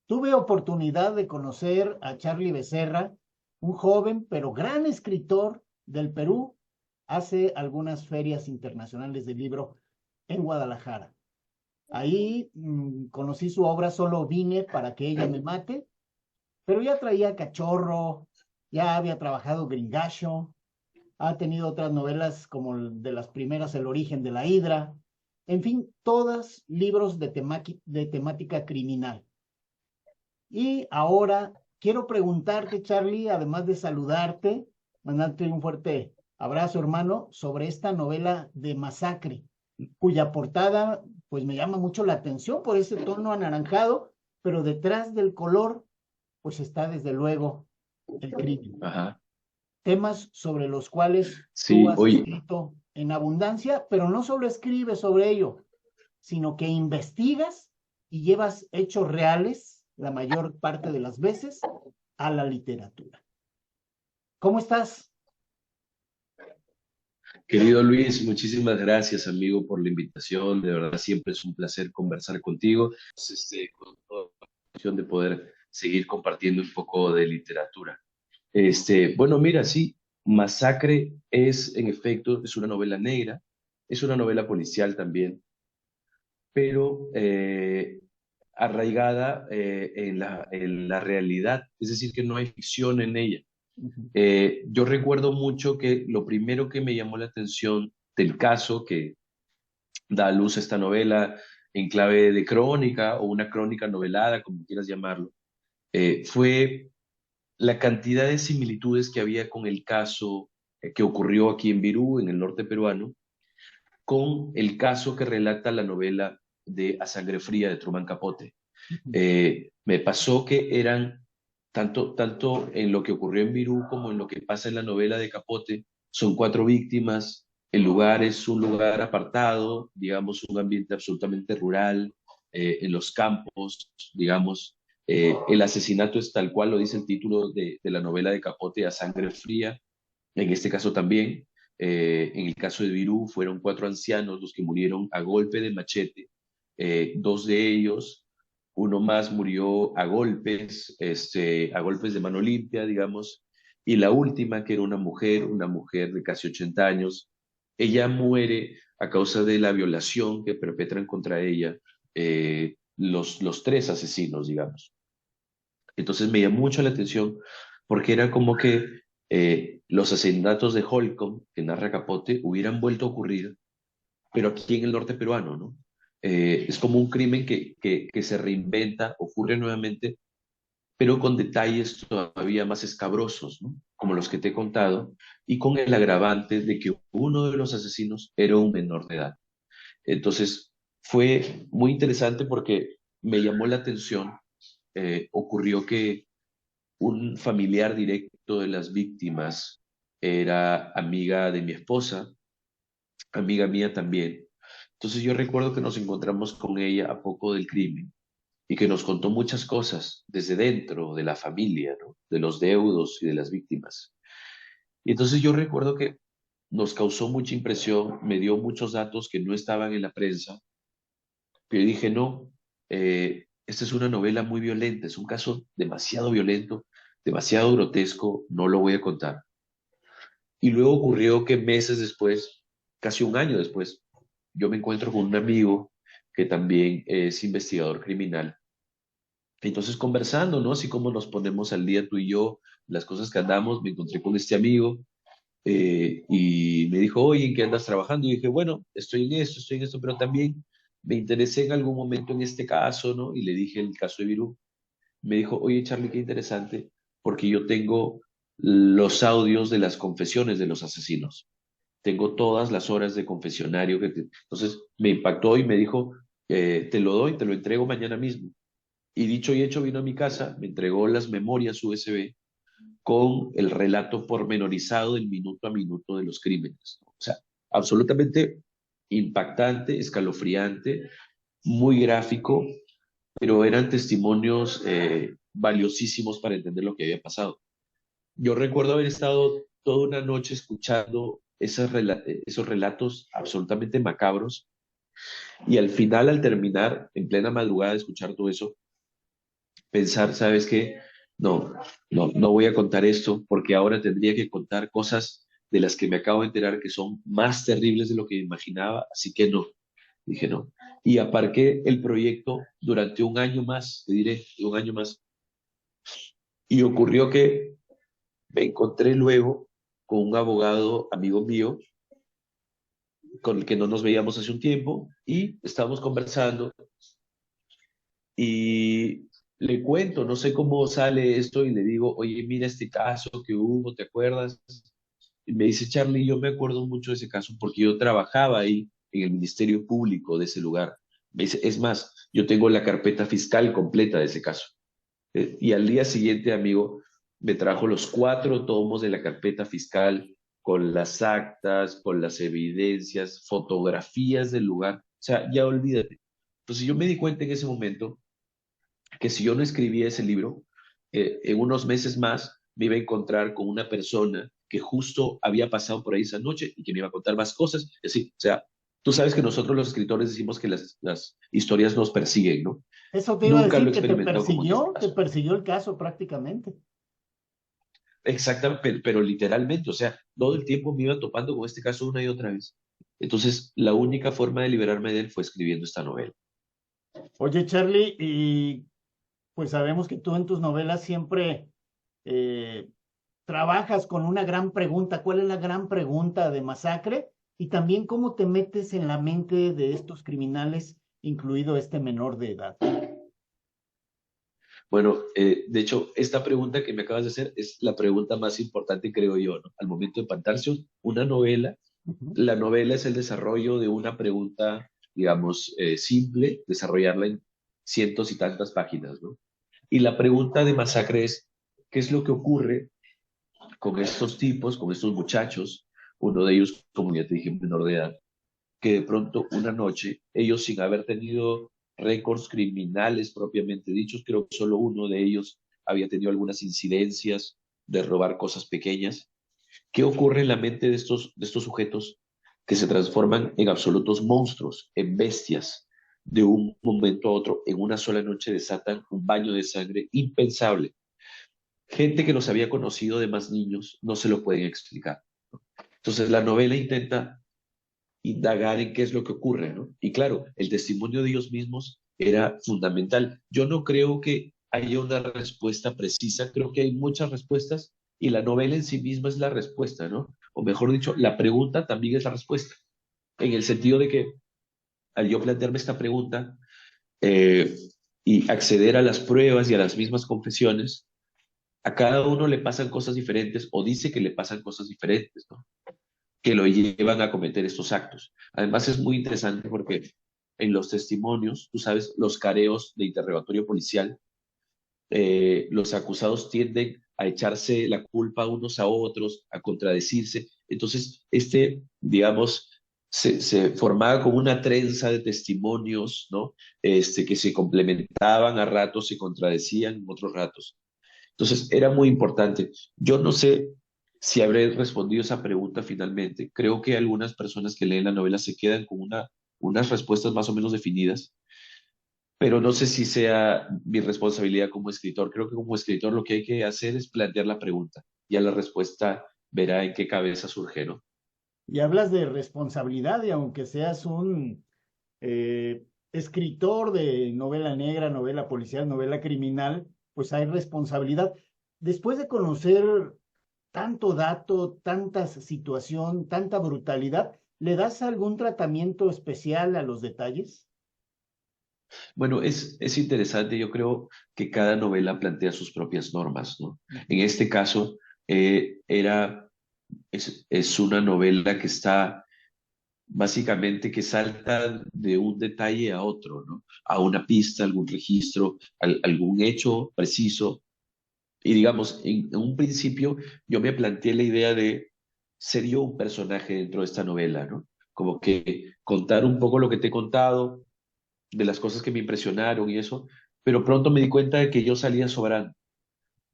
Tuve oportunidad de conocer a Charlie Becerra, un joven pero gran escritor del Perú, hace algunas ferias internacionales de libro en Guadalajara. Ahí conocí su obra Solo vine para que ella me mate, pero ya traía Cachorro, ya había trabajado Gringacho, ha tenido otras novelas como de las primeras El origen de la hidra, en fin, todas libros de temática criminal. Y ahora quiero preguntarte, Charlie, además de saludarte, mandarte un fuerte abrazo, hermano, sobre esta novela de Masacre, cuya portada pues me llama mucho la atención por ese tono anaranjado, pero detrás del color pues está desde luego el crimen. Ajá. Temas sobre los cuales tú Sí, has oye, escrito en abundancia, pero no solo escribes sobre ello, sino que investigas y llevas hechos reales la mayor parte de las veces a la literatura. ¿Cómo estás? querido Luis, muchísimas gracias, amigo, por la invitación. De verdad, siempre es un placer conversar contigo. Con toda la intención de poder seguir compartiendo un poco de literatura. Bueno, mira, sí, Masacre es, en efecto, es una novela negra, es una novela policial también, pero arraigada en la realidad, es decir, que no hay ficción en ella. Yo recuerdo mucho que lo primero que me llamó la atención del caso que da a luz esta novela en clave de crónica o una crónica novelada, como quieras llamarlo, fue la cantidad de similitudes que había con el caso que ocurrió aquí en Virú, en el norte peruano, con el caso que relata la novela de A Sangre Fría de Truman Capote. Me pasó que eran, tanto en lo que ocurrió en Virú como en lo que pasa en la novela de Capote, son cuatro víctimas, el lugar es un lugar apartado, digamos, un ambiente absolutamente rural, en los campos, digamos. El asesinato es tal cual lo dice el título de la novela de Capote, A Sangre Fría, en este caso también. En el caso de Virú fueron cuatro ancianos los que murieron a golpe de machete. Dos de ellos, uno más murió a golpes de mano limpia, digamos, y la última, que era una mujer de casi 80 años, ella muere a causa de la violación que perpetran contra ella los tres asesinos, digamos. Entonces me llamó mucho la atención porque era como que los asesinatos de Holcomb, que narra Capote, hubieran vuelto a ocurrir, pero aquí en el norte peruano, ¿no? Es como un crimen que se reinventa, ocurre nuevamente, pero con detalles todavía más escabrosos, ¿no? Como los que te he contado, y con el agravante de que uno de los asesinos era un menor de edad. Entonces, fue muy interesante porque me llamó la atención. Ocurrió que un familiar directo de las víctimas era amiga de mi esposa, amiga mía también. Entonces yo recuerdo que nos encontramos con ella a poco del crimen y que nos contó muchas cosas desde dentro de la familia, ¿no? De los deudos y de las víctimas. Y entonces yo recuerdo que nos causó mucha impresión, me dio muchos datos que no estaban en la prensa, pero dije, no, esta es una novela muy violenta, es un caso demasiado violento, demasiado grotesco, no lo voy a contar. Y luego ocurrió que meses después, casi un año después, yo me encuentro con un amigo que también es investigador criminal. Entonces, conversando, ¿no? Así como nos ponemos al día tú y yo, las cosas que andamos, me encontré con este amigo y me dijo, oye, ¿en qué andas trabajando? Y dije, bueno, estoy en esto, pero también me interesé en algún momento en este caso, ¿no? Y le dije el caso de Virú. Me dijo, oye, Charlie, qué interesante, porque yo tengo los audios de las confesiones de los asesinos. Tengo todas las horas de confesionario. Entonces me impactó y me dijo, te lo doy, te lo entrego mañana mismo. Y dicho y hecho, vino a mi casa, me entregó las memorias USB con el relato pormenorizado del minuto a minuto de los crímenes. O sea, absolutamente impactante, escalofriante, muy gráfico, pero eran testimonios valiosísimos para entender lo que había pasado. Yo recuerdo haber estado toda una noche escuchando esos relatos absolutamente macabros y al final, al terminar, en plena madrugada de escuchar todo eso, pensar, ¿sabes qué? No, no voy a contar esto porque ahora tendría que contar cosas de las que me acabo de enterar que son más terribles de lo que imaginaba, así que no, dije no. Y aparqué el proyecto durante un año más, te diré, un año más. Y ocurrió que me encontré luego con un abogado amigo mío con el que no nos veíamos hace un tiempo y estábamos conversando y le cuento, no sé cómo sale esto y le digo, oye, mira este caso que hubo, ¿te acuerdas? Y me dice, Charlie, yo me acuerdo mucho de ese caso porque yo trabajaba ahí en el Ministerio Público de ese lugar. Me dice, es más, yo tengo la carpeta fiscal completa de ese caso. Y al día siguiente, amigo, me trajo los 4 tomos de la carpeta fiscal con las actas, con las evidencias, fotografías del lugar. O sea, ya olvídate. Entonces yo me di cuenta en ese momento que si yo no escribía ese libro, en unos meses más me iba a encontrar con una persona que justo había pasado por ahí esa noche y que me iba a contar más cosas. Y así, o sea, tú sabes que nosotros los escritores decimos que las historias nos persiguen, ¿no? Eso te iba a Nunca lo decir he que experimentado como en este te caso. persiguió el caso prácticamente. Exactamente, pero literalmente, o sea, todo el tiempo me iba topando con este caso una y otra vez. Entonces, la única forma de liberarme de él fue escribiendo esta novela. Oye, Charlie, y pues sabemos que tú en tus novelas siempre eh, trabajas con una gran pregunta. ¿Cuál es la gran pregunta de Masacre? Y también cómo te metes en la mente de estos criminales, incluido este menor de edad. Bueno, de hecho, esta pregunta que me acabas de hacer es la pregunta más importante, creo yo, ¿no? Al momento de plantarse una novela, Ujú. la novela es el desarrollo de una pregunta, digamos, simple, desarrollarla en cientos y tantas páginas, ¿no? Y la pregunta de Masacre es, ¿qué es lo que ocurre con estos tipos, con estos muchachos? Uno de ellos, como ya te dije, menor de edad, que de pronto una noche, ellos sin haber tenido récords criminales propiamente dichos, creo que solo uno de ellos había tenido algunas incidencias de robar cosas pequeñas. ¿Qué ocurre en la mente de estos sujetos que se transforman en absolutos monstruos, en bestias? De un momento a otro, en una sola noche desatan un baño de sangre impensable. Gente que los había conocido de más niños no se lo pueden explicar. Entonces la novela intenta indagar en qué es lo que ocurre, ¿no? Y claro, el testimonio de ellos mismos era fundamental. Yo no creo que haya una respuesta precisa, creo que hay muchas respuestas y la novela en sí misma es la respuesta, ¿no? O mejor dicho, la pregunta también es la respuesta, en el sentido de que al yo plantearme esta pregunta eh, y acceder a las pruebas y a las mismas confesiones, a cada uno le pasan cosas diferentes o dice que le pasan cosas diferentes, ¿no? Que lo llevan a cometer estos actos. Además es muy interesante porque en los testimonios, tú sabes, los careos de interrogatorio policial, los acusados tienden a echarse la culpa unos a otros, a contradecirse. Entonces, digamos, se formaba como una trenza de testimonios, ¿no? Que se complementaban a ratos, se contradecían en otros ratos. Entonces, era muy importante. Yo no sé si habré respondido esa pregunta finalmente. Creo que algunas personas que leen la novela se quedan con unas respuestas más o menos definidas, pero no sé si sea mi responsabilidad como escritor. Creo que como escritor lo que hay que hacer es plantear la pregunta. Ya la respuesta verá en qué cabeza surge, ¿no? Y hablas de responsabilidad, y aunque seas un escritor de novela negra, novela policial, novela criminal, pues hay responsabilidad. Después de conocer tanto dato, tanta situación, tanta brutalidad, ¿le das algún tratamiento especial a los detalles? Bueno, es interesante. Yo creo que cada novela plantea sus propias normas, ¿no? En Ujú. este caso, es una novela que está básicamente que salta de un detalle a otro, ¿no? A una pista, algún registro, algún hecho preciso. Y digamos, en un principio yo me planteé la idea de ser yo un personaje dentro de esta novela, ¿no? Como que contar un poco lo que te he contado, de las cosas que me impresionaron y eso, pero pronto me di cuenta de que yo salía sobrando,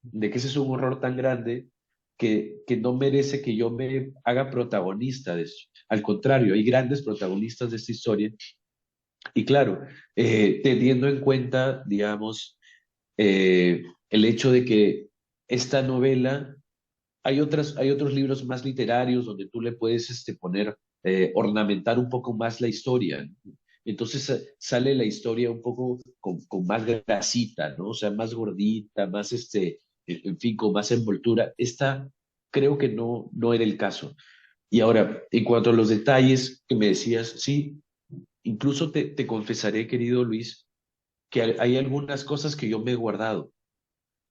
de que ese es un horror tan grande que no merece que yo me haga protagonista de eso. Al contrario, hay grandes protagonistas de esta historia. Y claro, teniendo en cuenta, digamos, el hecho de que esta novela, hay otros libros más literarios donde tú le puedes poner, ornamentar un poco más la historia, ¿no? Entonces sale la historia un poco con más grasita, ¿no? O sea, más gordita, más en fin, con más envoltura. Esta creo que no era el caso. Y ahora, en cuanto a los detalles que me decías, sí, incluso te confesaré, querido Luis, que hay algunas cosas que yo me he guardado,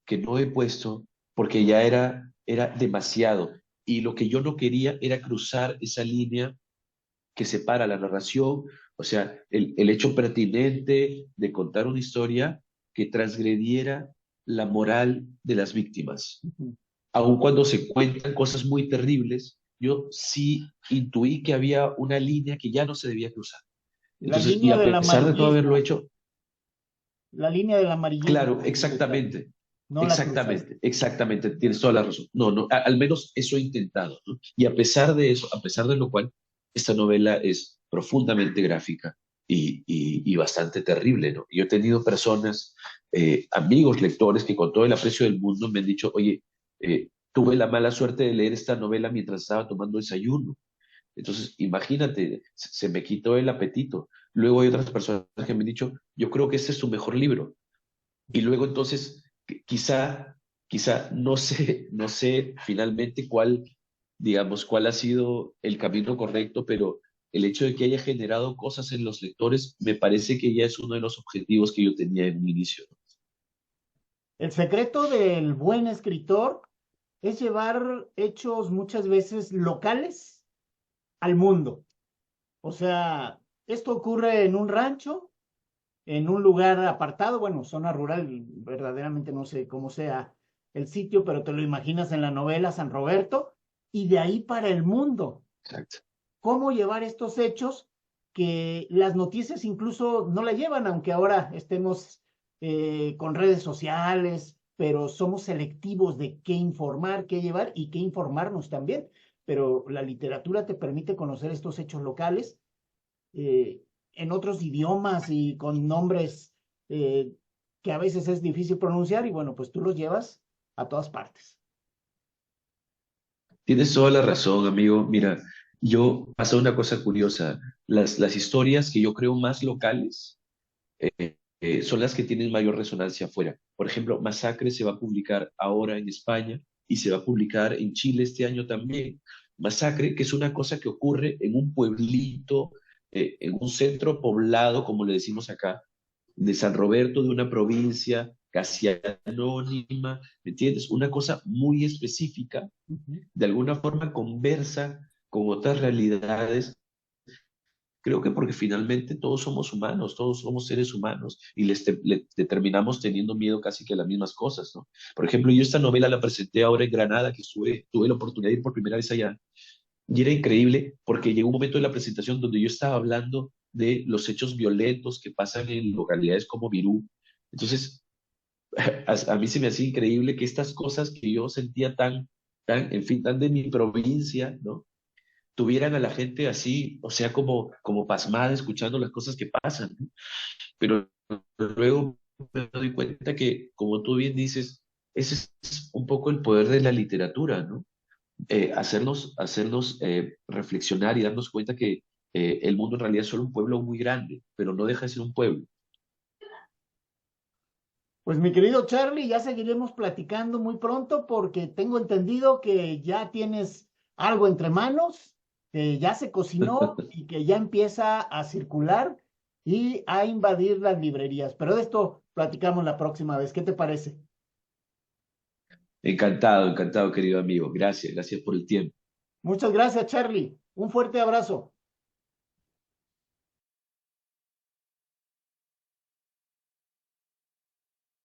que no he puesto porque ya era demasiado. Y lo que yo no quería era cruzar esa línea que separa la narración, o sea, el hecho pertinente de contar una historia que transgrediera la moral de las víctimas. Aun cuando se cuentan cosas muy terribles, yo sí intuí que había una línea que ya no se debía cruzar. La Entonces, y línea a del pesar de todo haberlo amarillismo, hecho, la línea del amarillismo, claro, como dice Charlie, exactamente, no la cruzaste. exactamente, tienes toda la razón. No, no, al menos eso he intentado, ¿no? Y a pesar de eso, a pesar de lo cual, esta novela es profundamente gráfica y bastante terrible, ¿no? Yo he tenido personas, amigos, lectores, que con todo el aprecio del mundo me han dicho, oye, tuve la mala suerte de leer esta novela mientras estaba tomando desayuno. Entonces, imagínate, se me quitó el apetito. Luego hay otras personas que me han dicho, yo creo que este es su mejor libro. Y luego entonces, quizá no sé finalmente cuál, digamos, cuál ha sido el camino correcto, pero el hecho de que haya generado cosas en los lectores me parece que ya es uno de los objetivos que yo tenía en un inicio. El secreto del buen escritor es llevar hechos muchas veces locales al mundo. O sea, esto ocurre en un rancho, en un lugar apartado, bueno, zona rural, verdaderamente no sé cómo sea el sitio, pero te lo imaginas en la novela San Roberto, y de ahí para el mundo. Exacto. ¿Cómo llevar estos hechos que las noticias incluso no la llevan, aunque ahora estemos con redes sociales, pero somos selectivos de qué informar, qué llevar y qué informarnos también? Pero la literatura te permite conocer estos hechos locales eh, en otros idiomas y con nombres eh, que a veces es difícil pronunciar y bueno, pues tú los llevas a todas partes. Tienes toda la razón, amigo. Mira, yo pasa una cosa curiosa. Las historias que yo creo más locales son las que tienen mayor resonancia afuera. Por ejemplo, Masacre se va a publicar ahora en España y se va a publicar en Chile este año también. Masacre, que es una cosa que ocurre en un pueblito, en un centro poblado, como le decimos acá, de San Roberto, de una provincia casi anónima, ¿me entiendes? Una cosa muy específica, Uh -huh. de alguna forma conversa con otras realidades. Creo que porque finalmente todos somos humanos, todos somos seres humanos y le terminamos teniendo miedo casi que a las mismas cosas, ¿no? Por ejemplo, yo esta novela la presenté ahora en Granada, que tuve la oportunidad de ir por primera vez allá, y era increíble porque llegó un momento de la presentación donde yo estaba hablando de los hechos violentos que pasan en localidades como Virú. Entonces, a mí se me hacía increíble que estas cosas que yo sentía en fin, tan de mi provincia, ¿no? Tuvieran a la gente así, o sea, como pasmada escuchando las cosas que pasan, ¿no? Pero luego me doy cuenta que, como tú bien dices, ese es un poco el poder de la literatura, ¿no? Hacernos reflexionar y darnos cuenta que el mundo en realidad es solo un pueblo muy grande, pero no deja de ser un pueblo. Pues mi querido Charlie, ya seguiremos platicando muy pronto porque tengo entendido que ya tienes algo entre manos, que ya se cocinó y que ya empieza a circular y a invadir las librerías. Pero de esto platicamos la próxima vez. ¿Qué te parece? Encantado, encantado, querido amigo. Gracias, gracias por el tiempo. Muchas gracias, Charlie. Un fuerte abrazo.